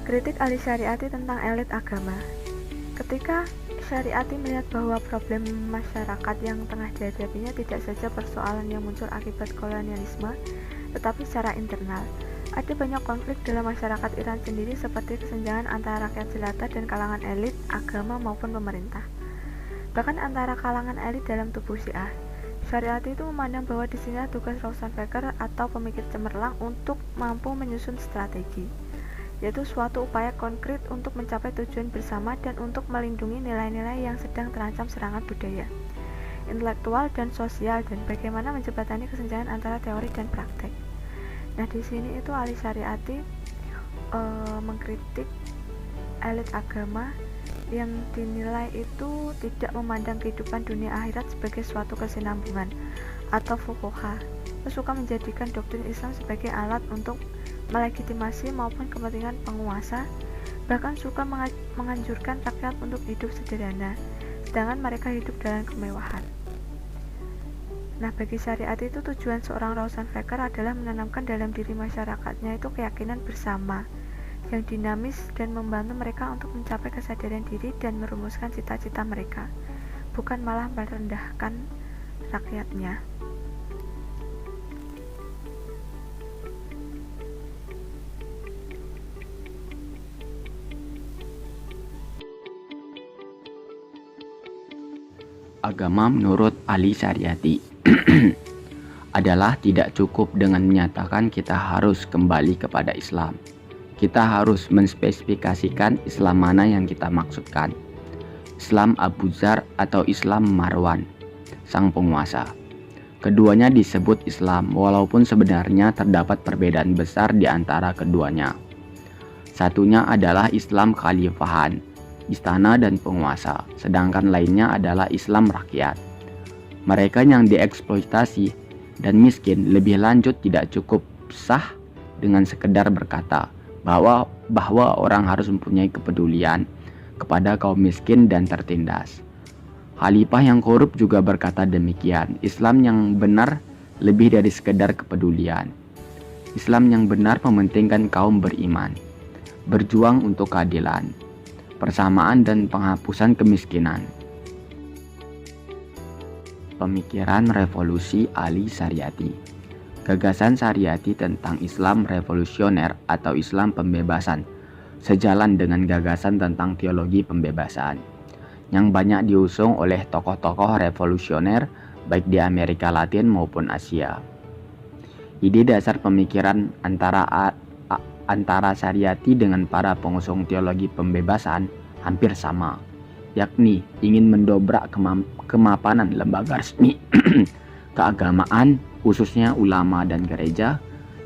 Kritik Ali Syariati tentang elit agama. Ketika Syariati melihat bahwa problem masyarakat yang tengah dihadapinya tidak saja persoalan yang muncul akibat kolonialisme, tetapi secara internal. Ada banyak konflik dalam masyarakat Iran sendiri seperti kesenjangan antara rakyat jelata dan kalangan elit, agama maupun pemerintah. Bahkan antara kalangan elit dalam tubuh Syiah. Syariati itu memandang bahwa disinilah tugas Rosenwecker atau pemikir cemerlang untuk mampu menyusun strategi, yaitu suatu upaya konkret untuk mencapai tujuan bersama dan untuk melindungi nilai-nilai yang sedang terancam serangan budaya, intelektual, dan sosial, dan bagaimana menjembatani kesenjangan antara teori dan praktek. Nah, di sini itu Ali Syariati mengkritik elit agama yang dinilai itu tidak memandang kehidupan dunia akhirat sebagai suatu kesinambungan atau fuqaha, suka menjadikan doktrin Islam sebagai alat untuk melegitimasi maupun kepentingan penguasa, bahkan suka menganjurkan rakyat untuk hidup sederhana, sedangkan mereka hidup dalam kemewahan. Nah, bagi Syariati itu tujuan seorang Rosenwecker adalah menanamkan dalam diri masyarakatnya itu keyakinan bersama yang dinamis dan membantu mereka untuk mencapai kesadaran diri dan merumuskan cita-cita mereka, bukan malah merendahkan rakyatnya. Agama menurut Ali Syariati adalah tidak cukup dengan menyatakan kita harus kembali kepada Islam. Kita harus menspesifikasikan Islam mana yang kita maksudkan. Islam Abu Dzar atau Islam Marwan, sang penguasa. Keduanya disebut Islam walaupun sebenarnya terdapat perbedaan besar di antara keduanya. Satunya adalah Islam Khalifahan, istana dan penguasa, sedangkan lainnya adalah Islam rakyat. Mereka yang dieksploitasi dan miskin lebih lanjut tidak cukup sah dengan sekedar berkata bahwa orang harus mempunyai kepedulian kepada kaum miskin dan tertindas. Khalifah yang korup juga berkata demikian. Islam yang benar lebih dari sekedar kepedulian. Islam yang benar mementingkan kaum beriman, berjuang untuk keadilan, persamaan dan penghapusan kemiskinan. Pemikiran revolusi Ali Syariati. Gagasan Syariati tentang Islam revolusioner atau Islam pembebasan sejalan dengan gagasan tentang teologi pembebasan yang banyak diusung oleh tokoh-tokoh revolusioner baik di Amerika Latin maupun Asia. Ide dasar pemikiran antara Syariati dengan para pengusung teologi pembebasan hampir sama, yakni ingin mendobrak kemapanan lembaga resmi keagamaan, khususnya ulama dan gereja,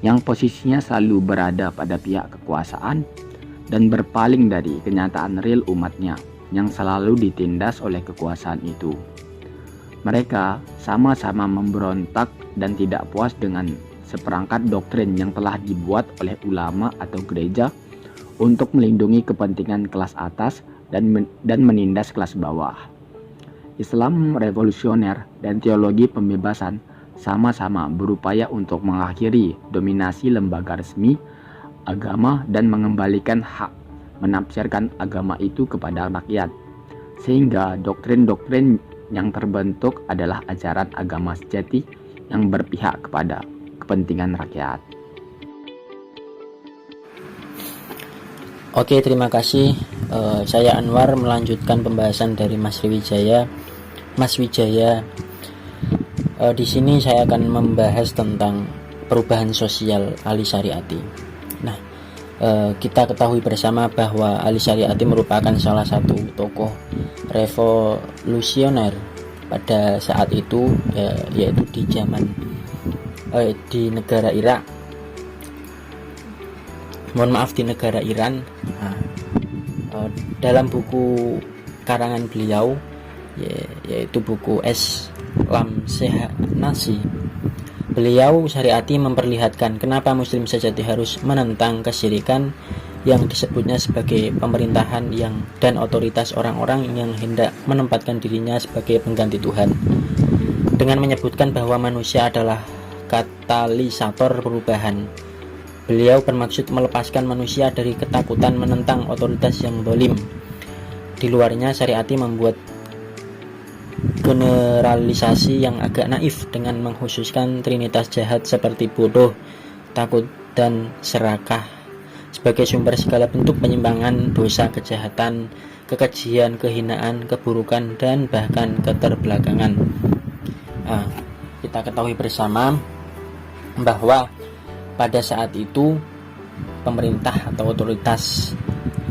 yang posisinya selalu berada pada pihak kekuasaan dan berpaling dari kenyataan real umatnya yang selalu ditindas oleh kekuasaan itu. Mereka sama-sama memberontak dan tidak puas dengan seperangkat doktrin yang telah dibuat oleh ulama atau gereja untuk melindungi kepentingan kelas atas dan menindas kelas bawah. Islam revolusioner dan teologi pembebasan sama-sama berupaya untuk mengakhiri dominasi lembaga resmi agama dan mengembalikan hak menafsirkan agama itu kepada rakyat, sehingga doktrin-doktrin yang terbentuk adalah ajaran agama sejati yang berpihak kepada kepentingan rakyat. Oke, terima kasih. Saya Anwar melanjutkan pembahasan dari Mas Wijaya. Di sini saya akan membahas tentang perubahan sosial Ali Syariati. Nah, kita ketahui bersama bahwa Ali Syariati merupakan salah satu tokoh revolusioner pada saat itu, yaitu di zaman di negara Irak. Di negara Iran. Dalam buku karangan beliau, yaitu buku Islam Sehat Nasi, beliau Syariati memperlihatkan kenapa muslim sejati harus menentang kesyirikan yang disebutnya sebagai pemerintahan dan otoritas orang-orang yang hendak menempatkan dirinya sebagai pengganti Tuhan, dengan menyebutkan bahwa manusia adalah katalisator perubahan Beliau bermaksud melepaskan manusia dari ketakutan menentang otoritas yang zalim. Di luarnya, Syariati membuat generalisasi yang agak naif dengan mengkhususkan trinitas jahat seperti bodoh, takut, dan serakah sebagai sumber segala bentuk penyimpangan, dosa, kejahatan, kekejian, kehinaan, keburukan, dan bahkan keterbelakangan. Kita ketahui bersama bahwa pada saat itu pemerintah atau otoritas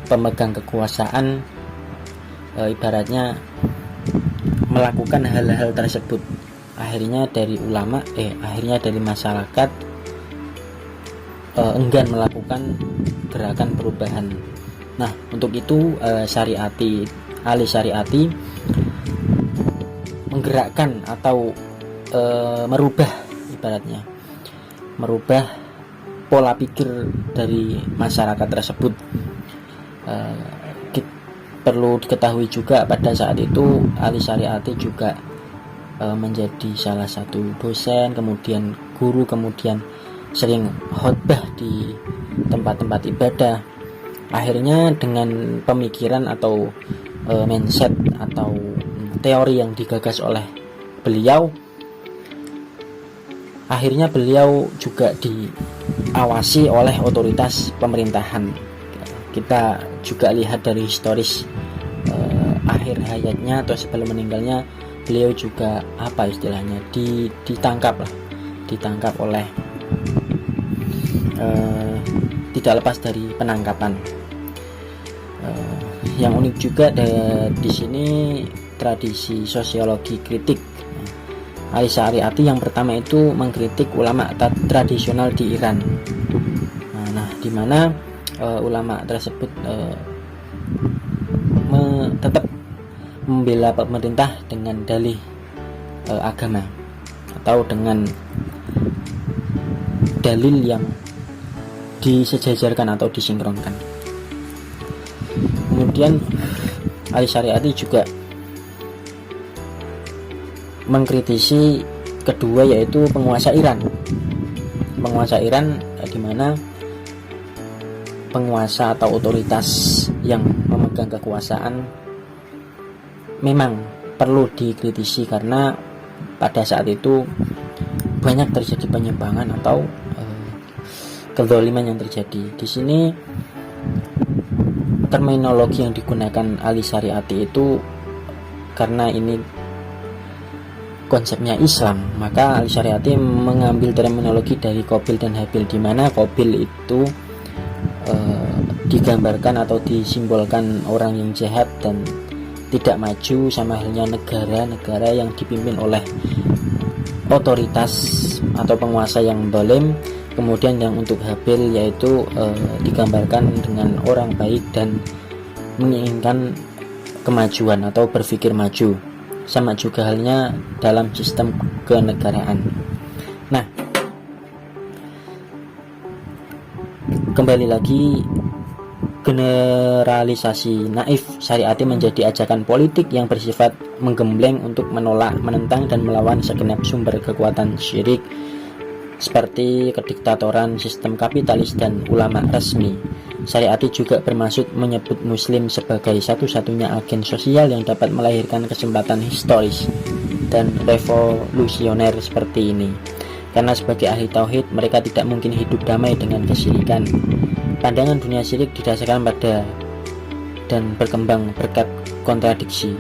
pemegang kekuasaan ibaratnya melakukan hal-hal tersebut. Akhirnya dari masyarakat enggan melakukan gerakan perubahan. Nah, untuk itu Ali Syariati menggerakkan atau merubah pola pikir dari masyarakat tersebut. Perlu diketahui juga pada saat itu Ali Syariati juga menjadi salah satu dosen, kemudian guru, kemudian sering khotbah di tempat-tempat ibadah. Akhirnya dengan pemikiran atau mindset atau teori yang digagas oleh beliau, akhirnya beliau juga diawasi oleh otoritas pemerintahan. Kita juga lihat dari historis akhir hayatnya atau sebelum meninggalnya, beliau juga ditangkap oleh tidak lepas dari penangkapan. Yang unik juga di sini tradisi sosiologi kritik. Ali Syariati yang pertama itu mengkritik ulama tradisional di Iran. Nah, di mana ulama tersebut tetap membela pemerintah dengan dalih agama atau dengan dalil yang disejajarkan atau disinkronkan. Kemudian Ali Syariati juga mengkritisi kedua, yaitu penguasa Iran di mana penguasa atau otoritas yang memegang kekuasaan memang perlu dikritisi karena pada saat itu banyak terjadi penyimpangan atau kezaliman yang terjadi. Di sini terminologi yang digunakan Ali Syariati itu karena ini konsepnya Islam, maka Ali Syariati mengambil terminologi dari Qabil dan Habil, di mana Qabil itu digambarkan atau disimbolkan orang yang jahat dan tidak maju, sama halnya negara-negara yang dipimpin oleh otoritas atau penguasa yang zalim. Kemudian yang untuk Habil yaitu digambarkan dengan orang baik dan menginginkan kemajuan atau berpikir maju, sama juga halnya dalam sistem kenegaraan. Nah, kembali lagi, generalisasi naif Syariati menjadi ajakan politik yang bersifat menggembleng untuk menolak, menentang, dan melawan segenap sumber kekuatan syirik seperti kediktatoran, sistem kapitalis, dan ulama resmi. Syariati juga bermaksud menyebut Muslim sebagai satu-satunya agen sosial yang dapat melahirkan kesempatan historis dan revolusioner seperti ini. Karena sebagai ahli tauhid, mereka tidak mungkin hidup damai dengan kesyirikan. Pandangan dunia syirik didasarkan pada dan berkembang berkat kontradiksi.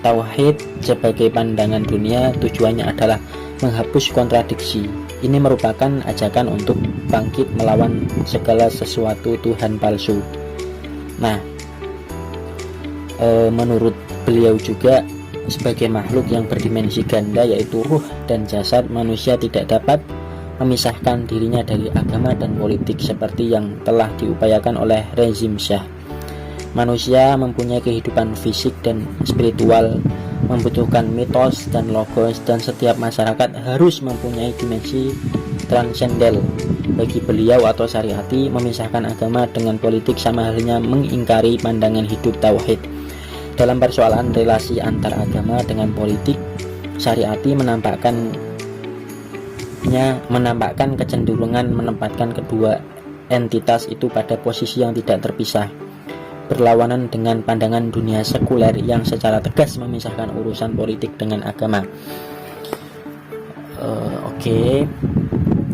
Tauhid sebagai pandangan dunia tujuannya adalah menghapus kontradiksi. Ini merupakan ajakan untuk bangkit melawan segala sesuatu Tuhan palsu. Nah, menurut beliau juga, sebagai makhluk yang berdimensi ganda yaitu ruh dan jasad, manusia tidak dapat memisahkan dirinya dari agama dan politik seperti yang telah diupayakan oleh rezim Syah. Manusia mempunyai kehidupan fisik dan spiritual, membutuhkan mitos dan logos, dan setiap masyarakat harus mempunyai dimensi transendel. Bagi beliau atau Syariati, memisahkan agama dengan politik sama halnya mengingkari pandangan hidup tauhid. Dalam persoalan relasi antar agama dengan politik, Syariati menampakkan kecenderungan menempatkan kedua entitas itu pada posisi yang tidak terpisah, berlawanan dengan pandangan dunia sekuler yang secara tegas memisahkan urusan politik dengan agama. Oke,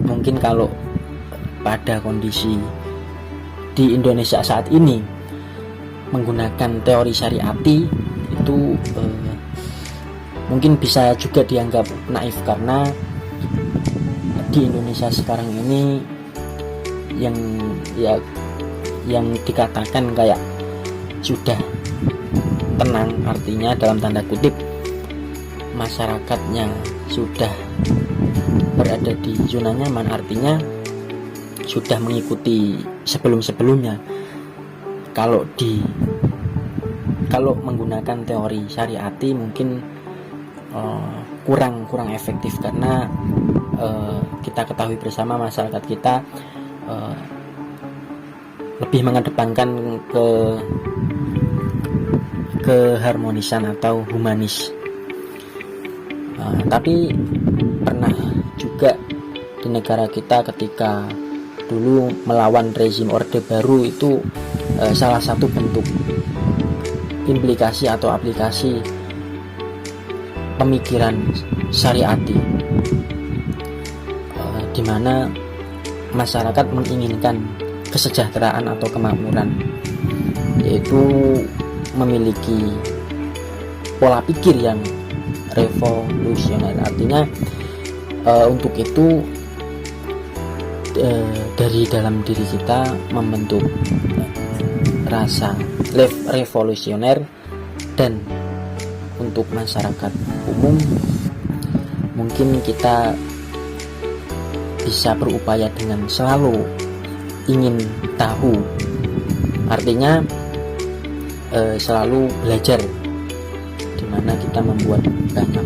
mungkin kalau pada kondisi di Indonesia saat ini menggunakan teori syariati itu mungkin bisa juga dianggap naif, karena di Indonesia sekarang ini yang dikatakan kayak sudah tenang, artinya dalam tanda kutip masyarakatnya sudah berada di zona nyaman, artinya sudah mengikuti sebelum-sebelumnya. Kalau menggunakan teori syariati mungkin kurang efektif, karena kita ketahui bersama masyarakat kita lebih mengedepankan keharmonisan atau humanis. Tapi pernah juga di negara kita ketika dulu melawan rezim Orde Baru itu salah satu bentuk implikasi atau aplikasi pemikiran syariati, di mana masyarakat menginginkan kesejahteraan atau kemakmuran, yaitu memiliki pola pikir yang revolusioner. Artinya untuk itu dari dalam diri kita membentuk rasa revolusioner, dan untuk masyarakat umum mungkin kita bisa berupaya dengan selalu ingin tahu, artinya selalu belajar, dimana kita membuat banyak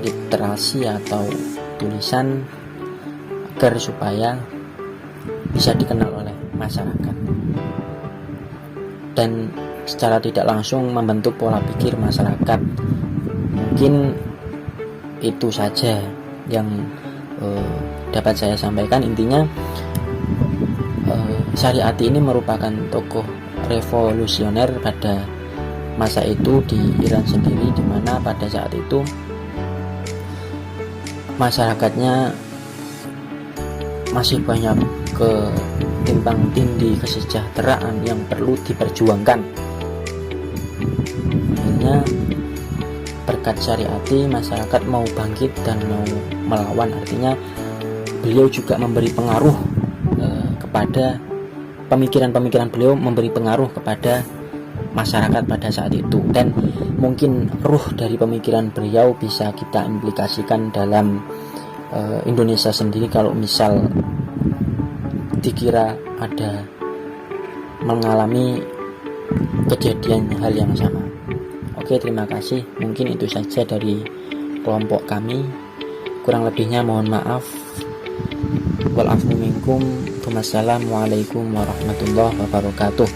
literasi atau tulisan agar supaya bisa dikenal oleh masyarakat, dan secara tidak langsung membentuk pola pikir masyarakat. Mungkin itu saja yang dapat saya sampaikan. Intinya Syariati ini merupakan tokoh revolusioner pada masa itu di Iran sendiri, di mana pada saat itu masyarakatnya masih banyak ketimbang tindih kesejahteraan yang perlu diperjuangkan. Akhirnya berkat Syariati masyarakat mau bangkit dan mau melawan, artinya beliau juga memberi pengaruh kepada pemikiran-pemikiran beliau, memberi pengaruh kepada masyarakat pada saat itu, dan mungkin ruh dari pemikiran beliau bisa kita implikasikan dalam Indonesia sendiri kalau misal dikira ada mengalami kejadian hal yang sama. Oke, terima kasih. Mungkin itu saja dari kelompok kami. Kurang lebihnya mohon maaf. Wal afwu minkum. Wassalamualaikum warahmatullahi wabarakatuh.